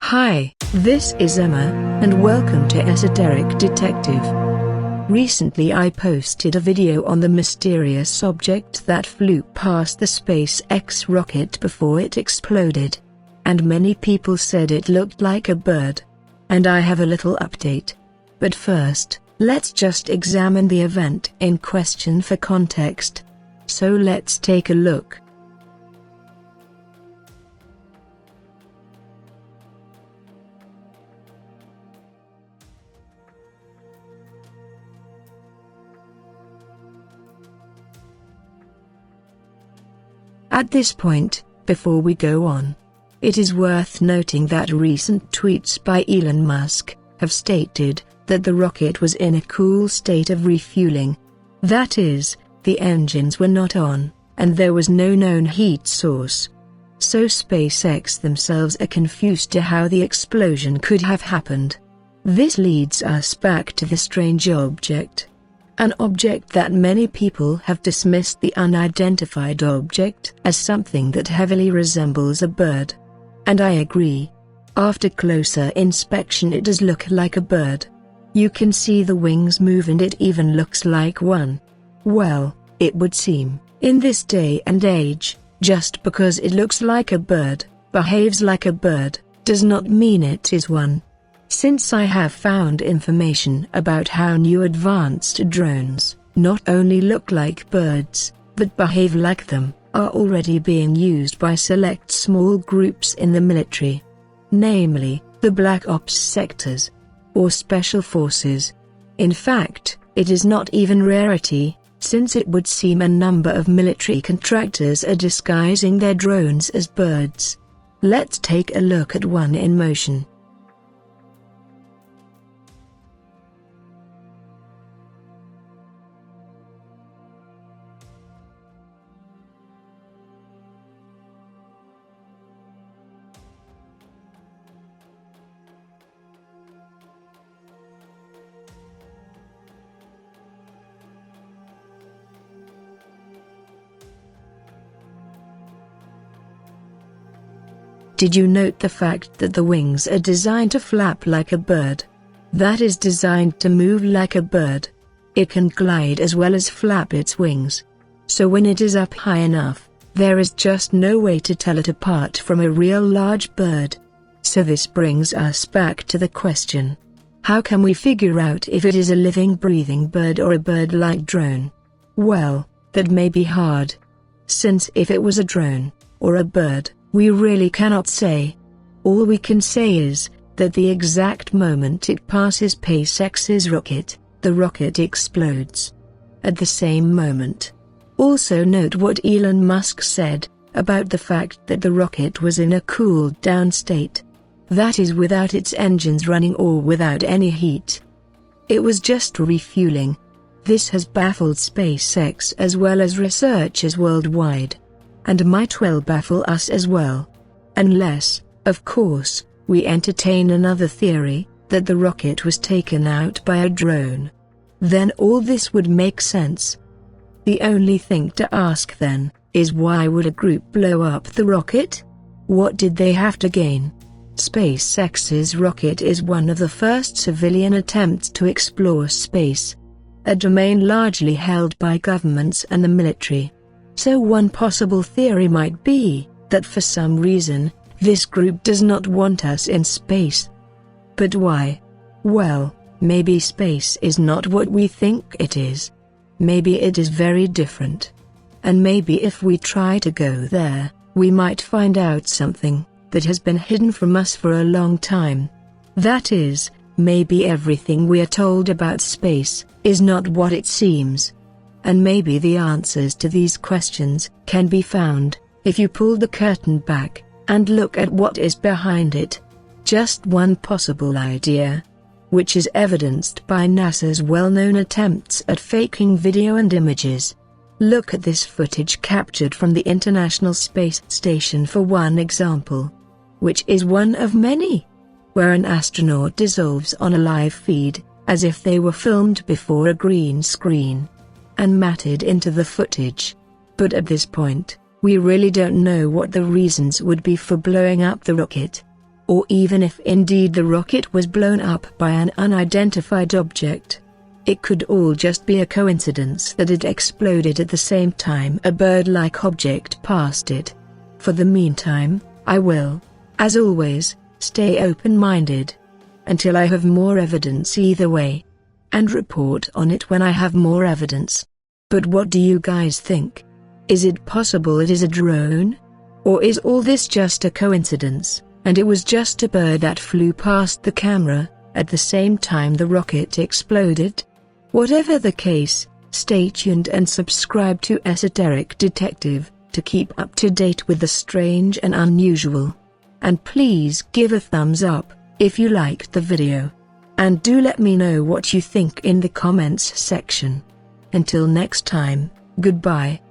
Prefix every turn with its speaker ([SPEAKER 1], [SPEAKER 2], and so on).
[SPEAKER 1] Hi, this is Emma, and welcome to Esoteric Detective. Recently I posted a video on the mysterious object that flew past the SpaceX rocket before it exploded. And many people said it looked like a bird. And I have a little update. But first, let's just examine the event in question for context. So let's take a look. At this point, before we go on, it is worth noting that recent tweets by Elon Musk have stated that the rocket was in a cool state of refueling. That is, the engines were not on, and there was no known heat source. So SpaceX themselves are confused to how the explosion could have happened. This leads us back to the strange object. An object that many people have dismissed, the unidentified object, as something that heavily resembles a bird. And I agree. After closer inspection it does look like a bird. You can see the wings move and it even looks like one. Well, it would seem, in this day and age, just because it looks like a bird, behaves like a bird, does not mean it is one. Since I have found information about how new advanced drones not only look like birds, but behave like them, are already being used by select small groups in the military. Namely, the Black Ops sectors, or Special Forces. In fact, it is not even rarity, since it would seem a number of military contractors are disguising their drones as birds. Let's take a look at one in motion. Did you note the fact that the wings are designed to flap like a bird? That is designed to move like a bird. It can glide as well as flap its wings. So when it is up high enough, there is just no way to tell it apart from a real large bird. So this brings us back to the question: how can we figure out if it is a living, breathing bird or a bird-like drone? Well, that may be hard. Since if it was a drone, or a bird, we really cannot say. All we can say is that the exact moment it passes SpaceX's rocket, the rocket explodes. At the same moment. Also note what Elon Musk said about the fact that the rocket was in a cooled down state. That is without its engines running or without any heat. It was just refueling. This has baffled SpaceX as well as researchers worldwide. And might well baffle us as well. Unless, of course, we entertain another theory, that the rocket was taken out by a drone. Then all this would make sense. The only thing to ask then, is why would a group blow up the rocket? What did they have to gain? SpaceX's rocket is one of the first civilian attempts to explore space. A domain largely held by governments and the military. So one possible theory might be that for some reason, this group does not want us in space. But why? Well, maybe space is not what we think it is. Maybe it is very different. And maybe if we try to go there, we might find out something that has been hidden from us for a long time. That is, maybe everything we are told about space is not what it seems. And maybe the answers to these questions can be found if you pull the curtain back and look at what is behind it. Just one possible idea, which is evidenced by NASA's well-known attempts at faking video and images. Look at this footage captured from the International Space Station for one example, which is one of many, where an astronaut dissolves on a live feed, as if they were filmed before a green screen and matted into the footage. But at this point, we really don't know what the reasons would be for blowing up the rocket. or even if indeed the rocket was blown up by an unidentified object. It could all just be a coincidence that it exploded at the same time a bird-like object passed it. For the meantime, I will, as always, stay open-minded until I have more evidence either way, and report on it when I have more evidence. But what do you guys think? Is it possible it is a drone? Or is all this just a coincidence, and it was just a bird that flew past the camera at the same time the rocket exploded? Whatever the case, stay tuned and subscribe to Esoteric Detective to keep up to date with the strange and unusual. And please give a thumbs up if you liked the video. And do let me know what you think in the comments section. Until next time, goodbye.